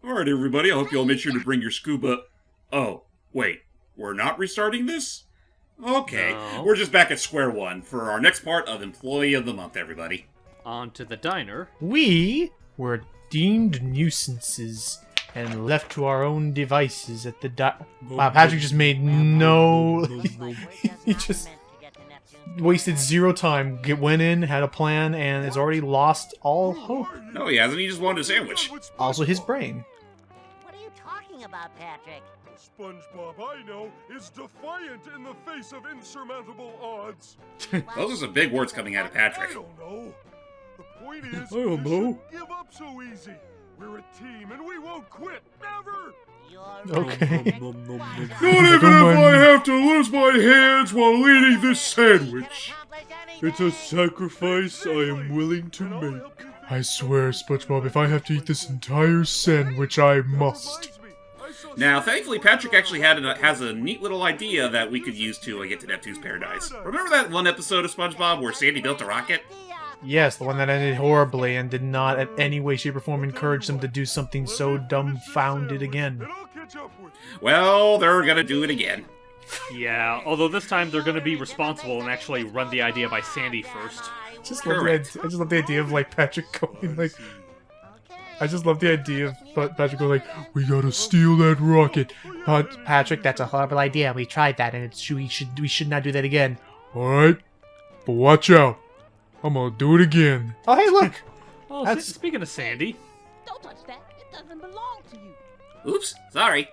Alright, everybody, I hope you all made sure to bring your scuba... Oh, wait. We're not restarting this? Okay, No. we're just back at square one for our next part of Employee of the Month, everybody. On to the diner. We were deemed nuisances and left to our own devices at the Wow, Patrick just made no... he just wasted zero time. Went in, had a plan, and has already lost all hope. No, he hasn't. He just wanted a sandwich. Also his brain. What are you talking about, Patrick? SpongeBob, I know, is defiant in the face of insurmountable odds. Those are some big words coming out of I Patrick. don't know. The point is, I don't you know. shouldn't give up so easy. We're a team, and we won't quit. Never! You're Okay. Not even if I have to lose my hands while eating this sandwich. It's a sacrifice I am willing to make. I swear, SpongeBob, if I have to eat this entire sandwich, I must. Now, thankfully, Patrick actually has a neat little idea that we could use to get to Neptune's Paradise. Remember that one episode of SpongeBob where Sandy built a rocket? Yes, the one that ended horribly and did not in any way, shape, or form encourage them to do something so dumbfounded again. And I'll catch up with you. Well, they're gonna do it again. Yeah, although this time they're going to be responsible and actually run the idea by Sandy first. I just love the idea of like Patrick going like. I just love the idea of Patrick going like, "We gotta steal that rocket." But Patrick, that's a horrible idea. We tried that, and we should not do that again. All right, but watch out. I'm gonna do it again. Oh, hey, look. Oh, That's- speaking of Sandy, Don't touch that. It doesn't belong to you. Oops, sorry.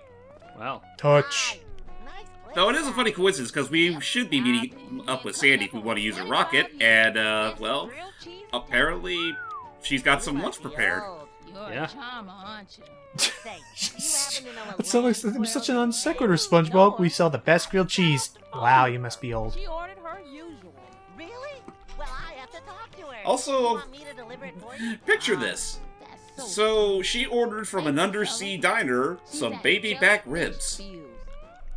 well, Touch. Nice play, Though it is a funny coincidence, because we should be meeting up with Sandy if we want to use a rocket, and, well, apparently she's got some lunch prepared. You're Yeah. a charmer, aren't you? Say, you happen to know a That sounds like it was such an non sequitur, SpongeBob. We sell the best grilled cheese. Wow, you must be old. She ordered her usual. Really? Well, I have to talk to her. Also, You want me to deliver it for you? Picture this. That's So, she ordered from an undersea diner some baby back ribs.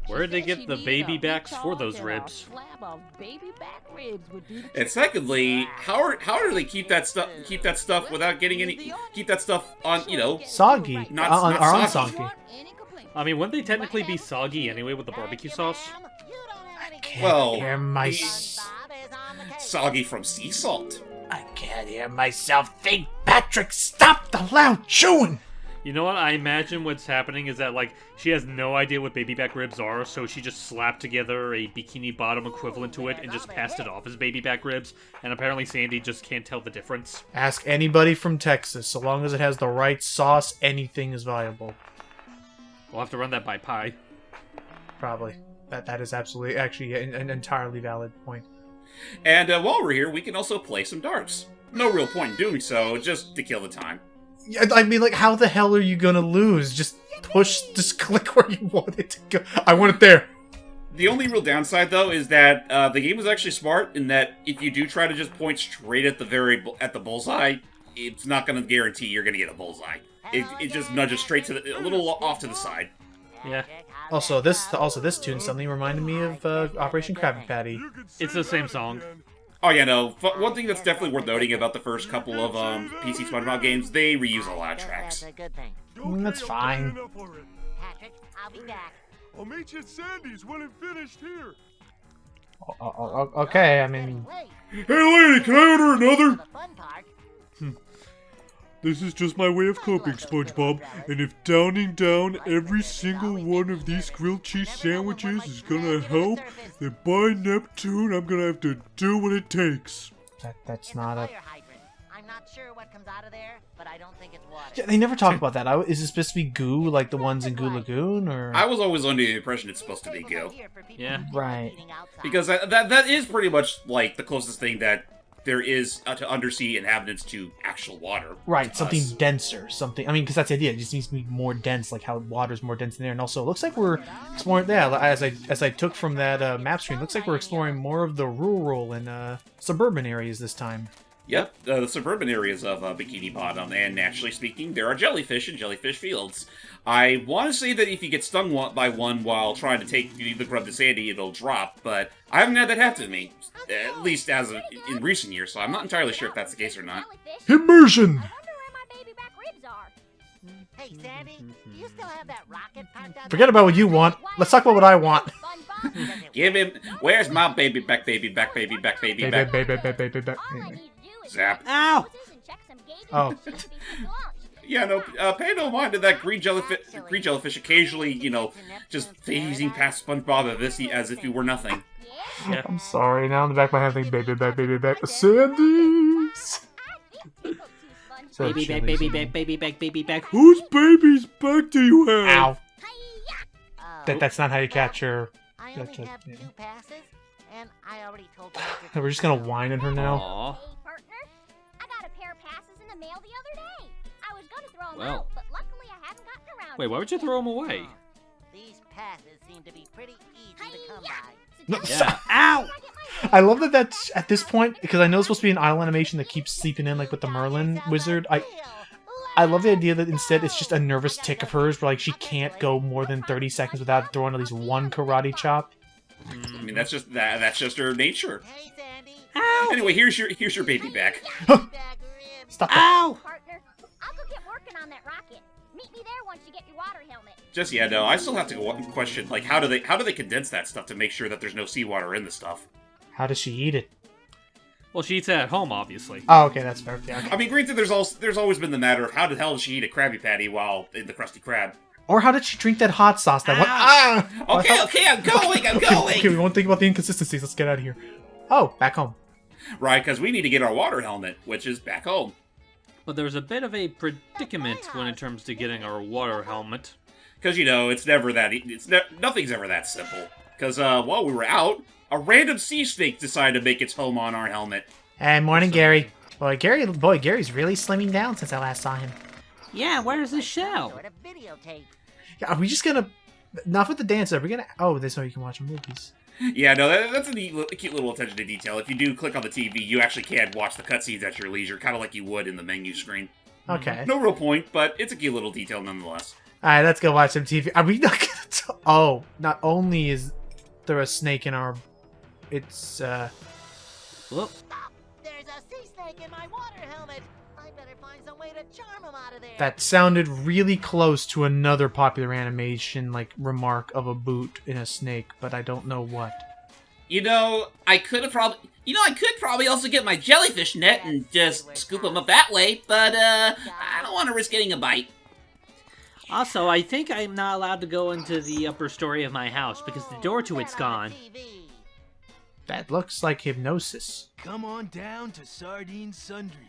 where did they get the baby backs for those ribs? And secondly, how do they keep that stuff without getting any, keep that stuff on, you know, Soggy. Not- on not our own soggy. soggy. I mean, wouldn't they technically be soggy anyway with the barbecue sauce? Well, Hear my soggy from sea salt. I can't hear myself think. Patrick, stop the loud chewing. You know what? I imagine what's happening is that, like, she has no idea what baby back ribs are, so she just slapped together a bikini bottom equivalent to it and just passed it off as baby back ribs, and apparently Sandy just can't tell the difference. Ask anybody from Texas. So long as it has the right sauce, anything is viable. We'll have to run that by Pi. Probably. That is absolutely, actually, an entirely valid point. And while we're here, we can also play some darts. No real point in doing so, just to kill the time. Yeah, I mean, like, how the hell are you gonna lose? Just click where you want it to go. I want it there. The only real downside, though, is that the game is actually smart in that if you do try to just point straight at the bullseye, it's not going to guarantee you're going to get a bullseye. It just nudges straight to a little off to the side. Yeah. Also, this tune suddenly reminded me of Operation Krabby Patty. It's the same song. Oh yeah, no. One thing that's definitely worth noting about the first couple of PC SpongeBob games, they reuse a lot of tracks. That's a good thing. That's fine. Patrick, I'll be back. I'll meet you at Sandy's when I'm finished here. Okay, I mean, Wait, Hey lady, can I order another? the fun part. This is just my way of coping, SpongeBob. And if downing down every single one of these grilled cheese sandwiches is gonna help, then by Neptune, I'm gonna have to do what it takes. that's It's a not a... fire hydrant. I'm not sure what comes out of there, but I don't think it's water. Yeah, they never talk about that. Is it supposed to be goo, like the ones in Goo Lagoon, or...? I was always under the impression it's supposed to be goo. Yeah. Right. Because that is pretty much like the closest thing that there is to undersea inhabitants to actual water. Right, to something us. denser, something... I mean, because that's the idea. It just needs to be more dense, like how water's more dense in air. And also, it looks like we're exploring... Yeah, as I took from that map screen, looks like we're exploring more of the rural and suburban areas this time. Yep, the suburban areas of Bikini Bottom, and naturally speaking, there are jellyfish in jellyfish fields. I want to say that if you get stung by one while trying to take the grub to Sandy, it'll drop, but I haven't had that happen to me, at least as of, in recent years, so I'm not entirely sure if that's the case or not. Immersion! I wonder where my baby back ribs are. Hey, Sandy, do you still have that rocket parked out Forget there? about what you want. Let's talk about what I want. Give him. Where's my baby back, baby back, baby back, baby back? Baby. Zap. Ow! Oh. Yeah, no, pay no mind to that green jellyfish occasionally, you know, just phasing past SpongeBob as if he were nothing. Yeah. I'm sorry. Now in the back of my head, I think baby back. Sandy's. So Baby back, chilly. baby back, baby back, baby back. Whose baby's back do you have? Ow. That's not how you catch her. I only Gotcha, have yeah. 2 passes, and I already told Patrick. We're just gonna whine at her now. Aw. Hey, partner. I got a pair of passes in the mail the other day. I was gonna throw them Well. out, but luckily I haven't gotten around Wait, to why would you it throw yet. them away? These passes seem to be pretty easy to come by. No, Yeah. Ow! I love that that's at this point because I know it's supposed to be an idle animation that keeps sleeping in like with the Merlin wizard. I love the idea that instead it's just a nervous tick of hers where like she can't go more than 30 seconds without throwing at least one karate chop. I mean, that's just her nature. Hey, Sandy. Ow! Anyway, here's your baby back. Stop that. Ow! Partner, I'll go get working on that rocket. Meet me there once you get your water helmet. Just yeah, no, I still have to go question like how do they condense that stuff to make sure that there's no seawater in the stuff? How does she eat it? Well, she eats it at home, obviously. Oh, okay, that's fair. Yeah, okay. I mean, granted, there's always been the matter of how the hell does she eat a Krabby Patty while in the Krusty Krab? Or how did she drink that hot sauce? That one. Ah! Okay, I'm going. Okay, we won't think about the inconsistencies. Let's get out of here. Oh, back home. Right, because we need to get our water helmet, which is back home. But there's a bit of a predicament when it comes to getting our water helmet. Because you know, it's never that. Nothing's ever that simple. Because while we were out, a random sea snake decided to make its home on our helmet. Hey, morning, Gary. Gary's really slimming down since I last saw him. Yeah, where's the shell? Sort of videotape. Yeah, are we just gonna... Enough with the dance. Are we gonna... Oh, this way you can watch movies. Yeah, no, that's a cute little attention to detail. If you do click on the TV, you actually can watch the cutscenes at your leisure, kind of like you would in the menu screen. Okay. No real point, but it's a cute little detail nonetheless. Alright, let's go watch some TV. Are we not gonna... Oh, not only is there a snake in our... It's, Whoop. Stop! There's a sea snake in my water helmet. I better find some way to charm him out of there. That sounded really close to another popular animation, like, remark of a boot in a snake, but I don't know what. You know, I could probably also get my jellyfish net and just scoop them up that way, but, I don't want to risk getting a bite. Also, I think I'm not allowed to go into the upper story of my house because the door to it's gone. That looks like hypnosis. Come on down to Sardine Sundries.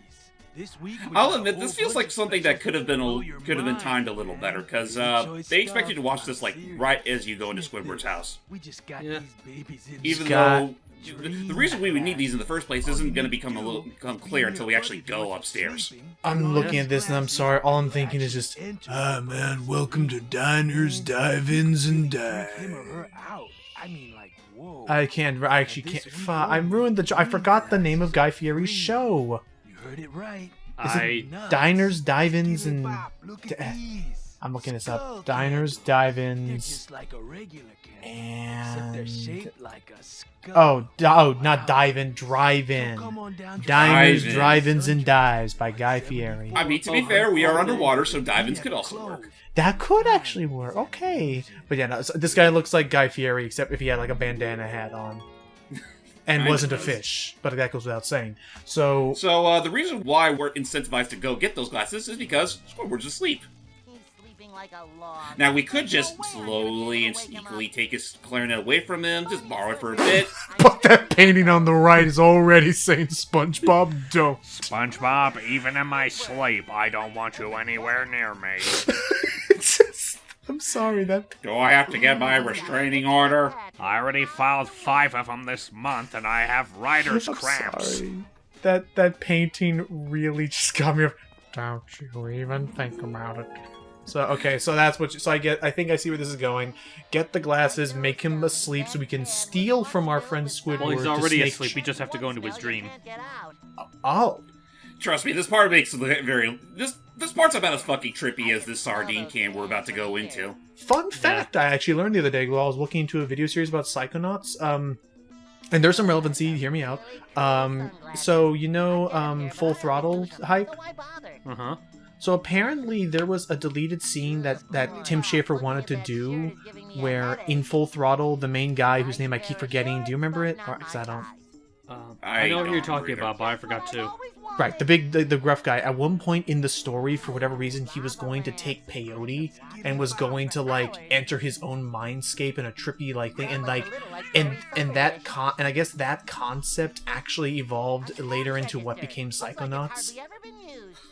This week we I'll got a admit, whole this feels bunch like of something that specials could have been blow your timed a mind, little man. better, because Choice they expect you to stuff, watch this, like, serious. right as you go into Squidward's house. We just got Yeah. these babies in Even Scott. though the reason we would need these in the first place isn't going to become clear until we actually go upstairs. I'm looking at this and I'm sorry, all I'm thinking is just... Ah, man, welcome to Diners, Dive-Ins, and Him or Dive. her out. I mean, like, whoa. I actually can't... I ruined the... I forgot the name of Guy Fieri's show. You heard it right. Is it I Diners, Dive-Ins, and... Look at these. I'm looking this up. Skull Diners, cans. They're Dive-Ins, just like a regular can. Except they're and... shaped like a skull. Not Dive-In, Drive-In. Come on down to Diners, Dive-In. Drive-Ins, and Dives by Guy Fieri. I mean, to be fair, we are underwater, so dive-ins could also work. That could actually work. Okay. But yeah, no, so this guy looks like Guy Fieri, except if he had like a bandana hat on. And Kinda wasn't a does. fish. But that goes without saying. So, So, the reason why we're incentivized to go get those glasses is because Squidward's asleep. He's sleeping like a log. Now, we could just There's no way I'm slowly gonna and be able to wake him sneakily up. take his clarinet away from him, just borrow it for a bit. but that painting on the right is already saying SpongeBob don't. SpongeBob, even in my sleep, I don't want you anywhere near me. It's just, I'm sorry, that... Do I have to get my restraining order? I already filed 5 of them this month, and I have writer's I'm cramps. sorry. That painting really just got me... Don't you even think about it. So, okay, so that's what... So I think I see where this is going. Get the glasses, make him asleep so we can steal from our friend Squidward. Well, he's to already snake asleep. We just have to go into his Well, you dream. can't get out. Oh. Trust me, this part makes it very... This part's about as fucking trippy as this sardine can we're about to go into. Fun fact I actually learned the other day while I was looking into a video series about Psychonauts. And there's some relevancy, hear me out. So, you know, Full Throttle hype? So why bother? Uh-huh. So apparently there was a deleted scene that Tim Schafer wanted to do, where in Full Throttle, the main guy whose name I keep forgetting. Do you remember it? Or, 'cause I don't. I know what don't you're talking either. about, but I forgot too. Right, the gruff guy. At one point in the story, for whatever reason, he was going to take peyote and was going to like enter his own mindscape in a trippy like thing, and like, and I guess that concept actually evolved later into what became Psychonauts.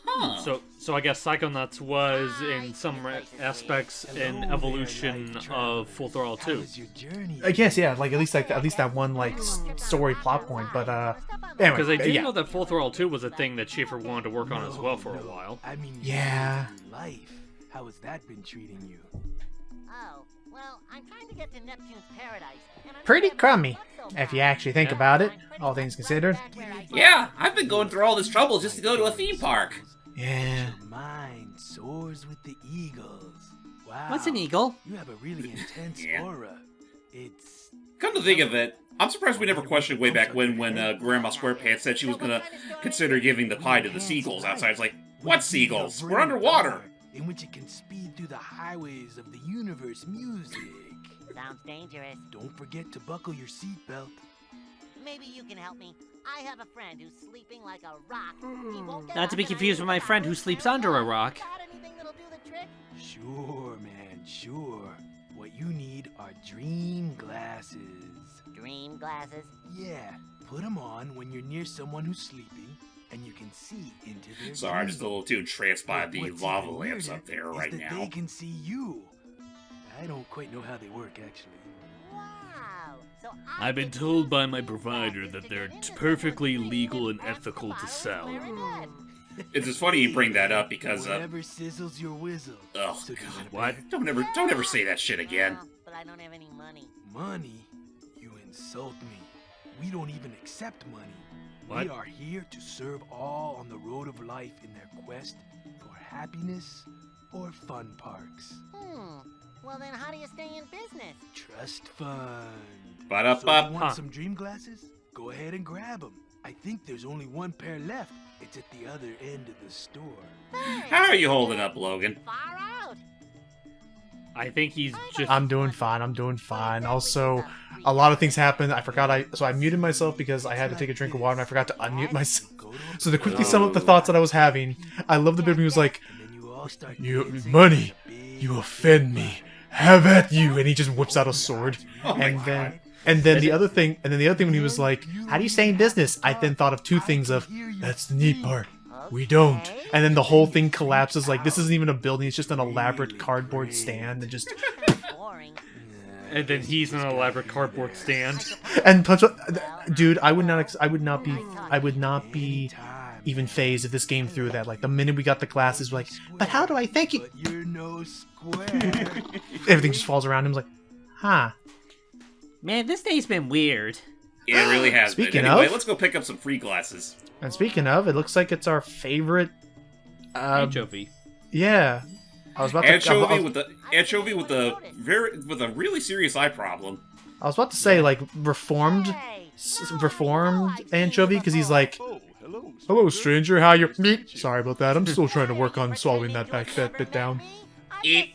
Huh. So I guess Psychonauts was, in some aspects, an evolution of Full Throttle 2. I guess, yeah, like at least that one like story plot point. But anyway, Because I do yeah. know that Full Throttle 2 was a thing that Schaefer wanted to work on as well for a while. I mean, Yeah. life. How has that been treating you? Oh, well, I'm trying to get to Neptune's paradise. And I'm Pretty not crummy, so if you bad. actually think about it, all things considered. Yeah, I've been going through all this trouble just to go to a theme park. Yeah. Your mind soars with the eagles. Wow. What's an eagle? You have a really intense Yeah. aura. It's Come to think of it, I'm surprised we never questioned way back when Grandma SquarePants said she was gonna consider giving the pie to the seagulls outside. It's like, what seagulls? We're underwater. in which it can speed through the highways of the universe music. Sounds dangerous. Don't forget to buckle your seatbelt. Maybe you can help me. I have a friend who's sleeping like a rock. He won't get Not to be up and I confused need with my a friend towel. who sleeps under a rock. Got anything that'll do the trick? Sure, man, sure. What you need are dream glasses. Dream glasses. Yeah, put them on when you're near someone who's sleeping, and you can see into their Sorry, I'm just a little too entranced by But the what's lava even lamps weirder up there is right that now. They can see you. I don't quite know how they work, actually. Wow. So I I've been can told use by these my glasses provider to that get they're into the perfectly room legal and and ethical to pop sell. the clarinet. It's just funny you bring that up because, Whatever sizzles your whizzle. oh, So do you God, wanna What? don't ever say that shit again. But I don't have any money. Money? You insult me. We don't even accept money. What? We are here to serve all on the road of life in their quest for happiness or fun parks. Well then how do you stay in business? Trust fund. Ba-da-ba. So you want Huh. some dream glasses? Go ahead and grab them. I think there's only one pair left. It's at the other end of the store. How are you holding up, Logan? Far out. I think he's just. I'm doing fine. I'm doing fine. Also, a lot of things happened. I forgot. I muted myself because I had to take a drink of water, and I forgot to unmute myself. So to quickly sum up the thoughts that I was having, I love the bit when he was like, And then you all start "You dancing money, in a big you offend me. Have at you!" And he just whips out a sword. Oh my And then the other thing when he was like, "How do you stay in business?" I then thought of two things of, "That's the neat part. We don't." And then the whole thing collapses. Like, this isn't even a building. It's just an elaborate cardboard stand. And just Boring. And then he's an elaborate cardboard stand. and plus, dude, I would not be even phased if this game threw that. Like, the minute we got the glasses, we're like, "But how do I thank you?" But you're no square. Everything just falls around him. Like, huh? Man, this day's been weird. Yeah, it really has Speaking been. Anyway, of- let's go pick up some free glasses. And speaking of, it looks like it's our favorite. Anchovy. Yeah, I was about to. Anchovy with a really serious eye problem. I was about to say like reformed anchovy because he's like, "Hello, stranger. How you?" Meep. Sorry about that. I'm still trying to work on swallowing that bit down. Eat.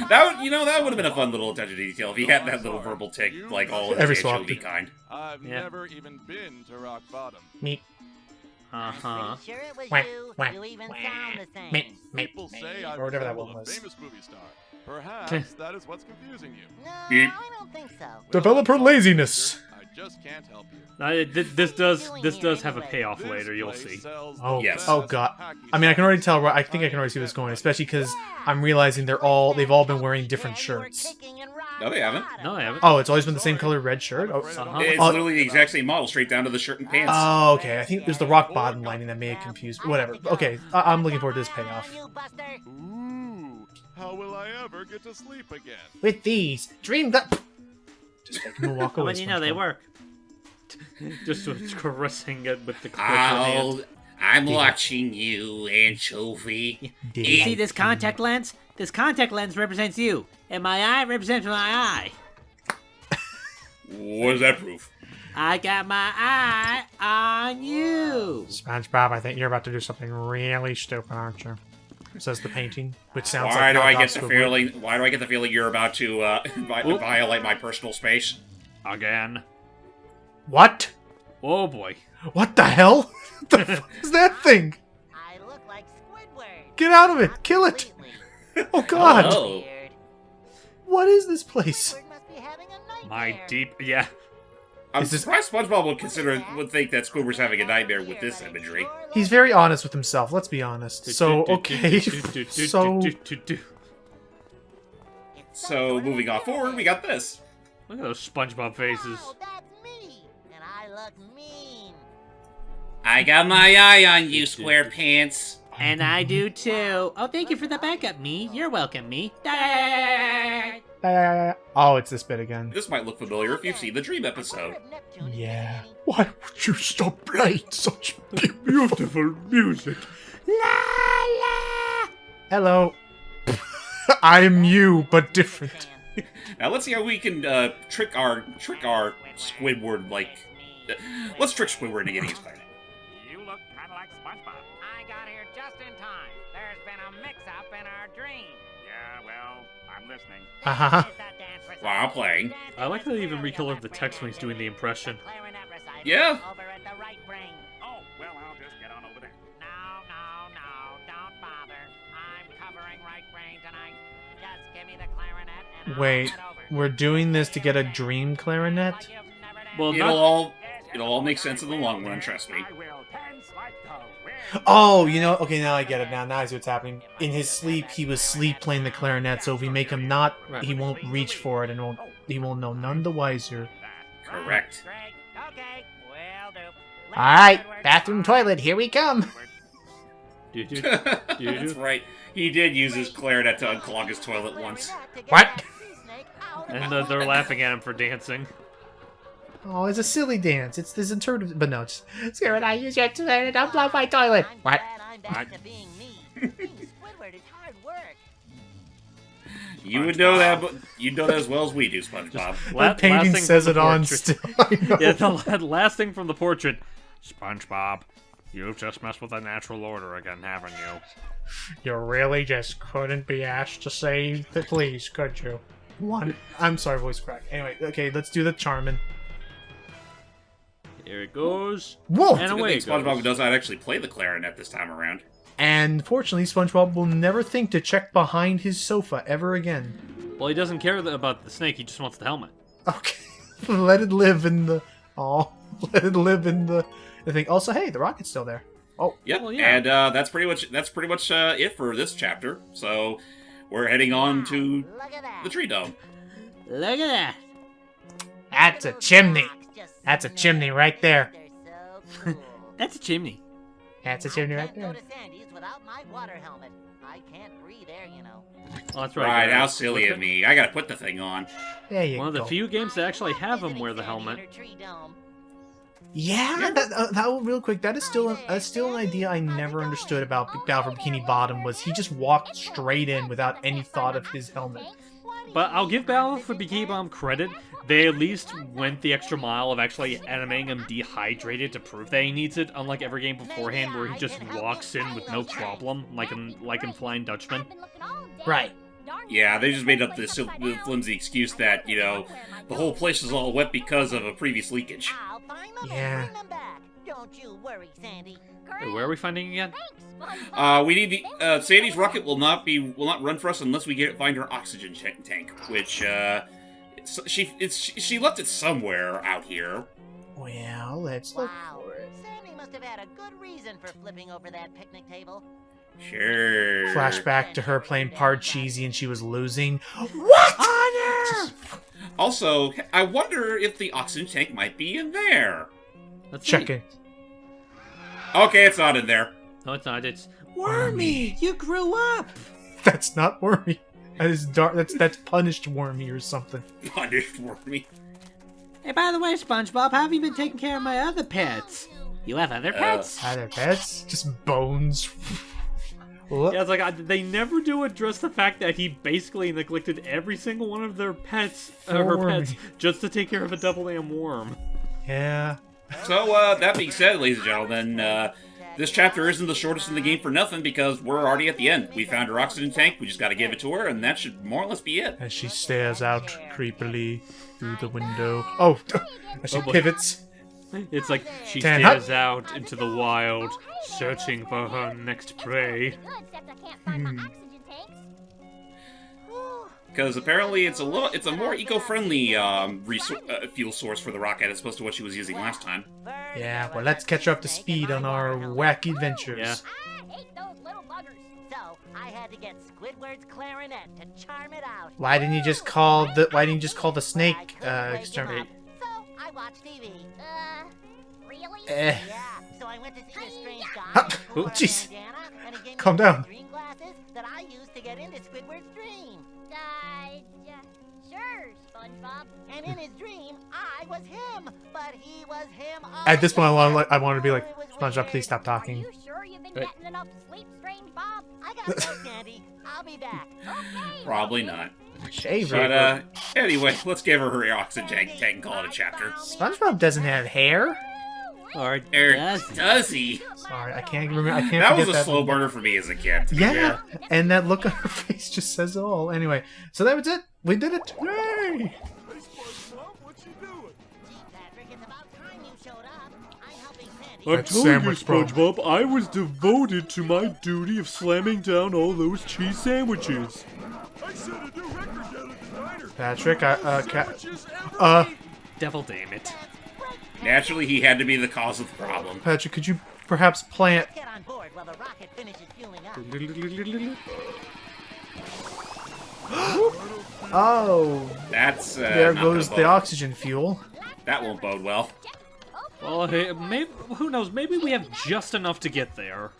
That would have been a fun little attention to detail if he had that little verbal tick, like all of Every his swap. anchovy kind. I've Yeah. never even been to Rock Bottom. Meep. Uh-huh. Sure it was Wah, you. wah, You even wah. sound the same. Meep. People say I Or whatever that resemble one a was. famous movie star. Perhaps that is what's confusing you. No, Beep. I don't think so. Developer laziness. I just can't help you. This does have a payoff This later. You'll place see. sells the Oh, Yes. oh best god. hacky I mean, I can already sack. tell. I think I can already see what's going, especially because I'm realizing they've all been wearing different shirts. No, they haven't. No, I haven't. Oh, it's always been the same color red shirt. Oh, Uh-huh. It's Oh. literally the exact same model, straight down to the shirt and pants. oh, okay. I think there's the rock bottom lining that may have confused. Whatever. Okay, I'm looking forward to this payoff. Ooh, how will I ever get to sleep again? With these dream just making me walk How away. do you know they SpongeBob. work? Just caressing it with the clipper hand. I'm watching you, Anchovy. You see this contact lens? This contact lens represents you, and my eye represents my eye. What does that prove? I got my eye on you. SpongeBob, I think you're about to do something really stupid, aren't you? Says the painting, which sounds Why like do I knockoff get the Squidward. feeling? Why do I get the feeling you're about to violate my personal space? Again. What? Oh boy. What the hell? What the fuck is that thing? I look like Squidward. Get out of it! Kill it! Completely. Oh god! Oh. Weird. What is this place? Squidward must be having a nightmare. My deep. Yeah. I'm Is this- surprised SpongeBob would think that Squidward's having a nightmare with this imagery. He's very honest with himself, let's be honest. So, okay. So, So moving on forward, we got this. Look at those SpongeBob faces. Wow, that's me. And I look mean. I got my eye on you, SquarePants. And I do too. Oh, thank you for the backup, me. You're welcome, me. oh, it's this bit again. This might look familiar if you've seen the Dream I episode. wonder if Neptune is Yeah. any- Why would you stop playing such Beautiful music. Hello. I'm you, but different. Now let's see how we can trick our Squidward let's trick Squidward into getting his credit. You look kind of like SpongeBob. I got here just in time. There's been a mix-up in our dream. Yeah, well, I'm listening. Uh-huh. This is the dance recital. While playing. I like how they even recolored the text when he's doing the impression. Clarinet recital Yeah. Over at the right brain. Oh, well, I'll just get on over there. No, don't bother. I'm covering right brain tonight. Just give me the clarinet and I'll Wait, head over. we're doing this to get a dream clarinet? Like you've never done Well, before. It'll all make sense in the long run, trust me. I will dance like the wind. Oh, you know, okay, now I get it. Now I see what's happening. In his sleep, he was sleep playing the clarinet, so if we make him not, he won't reach for it and he won't know none the wiser. Correct. Great. Okay, will do. Alright, bathroom, toilet, here we come. That's right. He did use his clarinet to unclog his toilet once. What? And they're laughing at him for dancing. Oh, it's a silly dance. It's this interpretive, but no, just Sarah and I use your toilet, unplug my toilet. What? I'm back to being me. Being Squidward is hard work. You would know that, but you'd know that as well as we do, SpongeBob. The painting says it on still. I know. Yeah, the last thing from the portrait. SpongeBob, you've just messed with the natural order again, haven't you? You really just couldn't be asked to say the please, could you? One. I'm sorry, voice crack. Anyway, okay, let's do the Charmin. Here it goes. Whoa! And It's a good away thing it SpongeBob goes. does not actually play the clarinet this time around. And fortunately, SpongeBob will never think to check behind his sofa ever again. Well, he doesn't care about the snake, he just wants the helmet. Okay, let it live in the. Oh, let it live in the thing. Also, hey, the rocket's still there. Oh, Yep, Well, yeah. and that's pretty much it for this chapter. So we're heading on to Look at that. the tree dome. Look at that. that's a chimney. Rocks just That's a sitting chimney there. right there. They're so cool. That's a chimney. That's a chimney I right can't go there. to Sandy's without my water helmet. I can't breathe air, you know. Oh, that's right. Right, guys. how silly of me. I gotta put the thing on. There you One of the go. few games that actually have him Visiting wear the Sandy in helmet. her tree dome. Yeah, that real quick. That's still an idea I never understood about Big Battle for Bikini Bottom. Was he just walked straight in without any thought of his helmet? But I'll give Battle for Bikini Bottom credit. They at least went the extra mile of actually animating him dehydrated to prove that he needs it, unlike every game beforehand where he just walks in with no problem, like in Flying Dutchman. Right. Yeah, they just made up this flimsy excuse that, you know, the whole place is all wet because of a previous leakage. I'll find them Yeah. and bring them back. Don't you worry, Sandy. Wait, where are we finding again? We need the Sandy's rocket will not run for us unless we find her oxygen tank, which she left it somewhere out here. Well, let's look Wow. for it. Sandy must have had a good reason for flipping over that picnic table. Sure. Flashback to her playing Parcheesi and she was losing. What? Honor! Also, I wonder if the oxygen tank might be in there. Let's Check see. it. Okay, it's not in there. No, it's not. It's Wormy, you grew up. That's not Wormy. That is dark. That's punished Wormy or something. Punished for me. Hey, by the way, SpongeBob, how have you been taking care of my other pets? You have other pets? Are there pets? Just bones. What? yeah, it's like they never do address the fact that he basically neglected every single one of their pets, For her Wormy. pets, just to take care of a double damn worm. Yeah. So, that being said, ladies and gentlemen, this chapter isn't the shortest in the game for nothing because we're already at the end. We found her oxygen tank, we just gotta give it to her, and that should more or less be it. As she stares out creepily through the window. Oh, as she pivots. It's like she Tan, stares out into the wild, searching for her next prey. Because apparently it's a more eco-friendly fuel source for the rocket as opposed to what she was using last time. Yeah, well, let's catch her up to speed on our wacky adventures. Yeah. I hate those little buggers. So I had to get Squidward's clarinet to charm it out. Why didn't you just call the snake exterminate? So I watched TV. Really? Eh. Yeah, so I went to see this strange Ha! guy. Oh, jeez. Bandana, and he gave me Calm down. dream glasses that I used to get into Squidward's dream. Sure, SpongeBob. And in his dream, I was him, but he was him. At this point, I want to be like, It was SpongeBob, weird. please stop Are talking. you sure you've been Right. getting enough sleep, Strange Bob? I gotta go, Sandy. I'll be back. Okay. Probably not. Shaver. But, anyway, let's give her her oxygen tank and call it a chapter. SpongeBob doesn't have hair. Or Or does does he? Sorry, I can't remember. I can't That forget was a slow burner for me as a kid. Yeah, and that look on her face just says it all. Anyway, so that was it. We did it. Yay! Hey, SpongeBob, what you doing? Gee, Patrick, it's about time you showed up. I'm helping Sandy. I'm That telling you, sandwich problem. SpongeBob, I was devoted to my duty of slamming down all those cheese sandwiches. I set a new record down at the diner. Patrick, Sandwiches every devil damn it. Naturally, he had to be the cause of the problem. Patrick, could you perhaps plant? Get on board while the rocket finishes fueling up. Oh, That's, there not goes gonna the bode- oxygen fuel. That won't bode well. Well, hey, maybe, who knows? Maybe we have just enough to get there.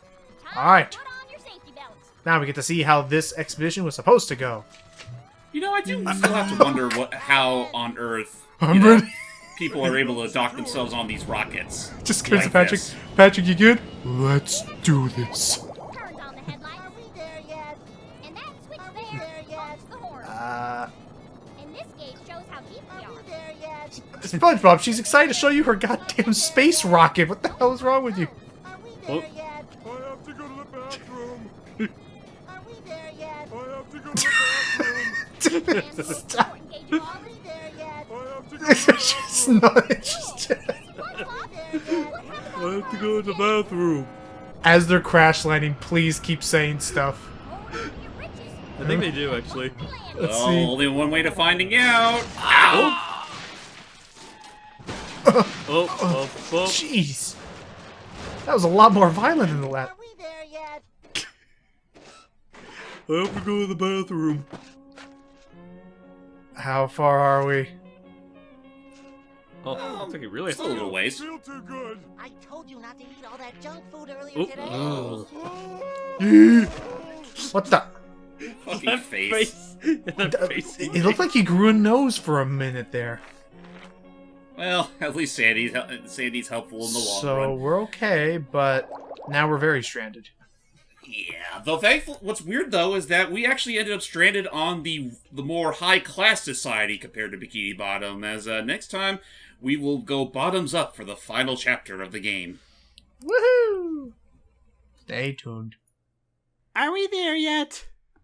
All right, Put on your safety belts. now we get to see how this expedition was supposed to go. You know, I do still have to wonder how on Earth I'm you know, ready. people are able to dock themselves on these rockets. Just goes to like Patrick. this. Patrick, you good? Let's do this. Turns on the headlights. Are we there yet? And that switch Are we there there yet? honks the horn. And this gauge shows how deep we Are are. we there yet? SpongeBob, she's excited to show you her goddamn space rocket. What the hell is wrong with you? Are we Oh. there yet? I have to go to the bathroom. Are we there yet? I have to go to the bathroom. And the Stop. important gauge of all Are we there yet? I have to go to the She's not interested. I have to go to the bathroom. As they're crash landing, please keep saying stuff. I think they do, actually. Let's Well, see. only one way to finding out. Ow! Oh. Jeez. That was a lot more violent than the last. Are we there yet? I have to go to the bathroom. How far are we? Oh, looks like it really has Still a little ways. feel too good. I told you not to eat all that junk food earlier Oh. today. Oh. What the? Fucking face. That face. It looked like he grew a nose for a minute there. Well, at least Sandy's helpful in the long So run. we're okay, but now we're very stranded. Yeah, though thankful. What's weird though is that we actually ended up stranded on the more high class society compared to Bikini Bottom. As next time we will go bottoms up for the final chapter of the game. Woohoo! Stay tuned. Are we there yet?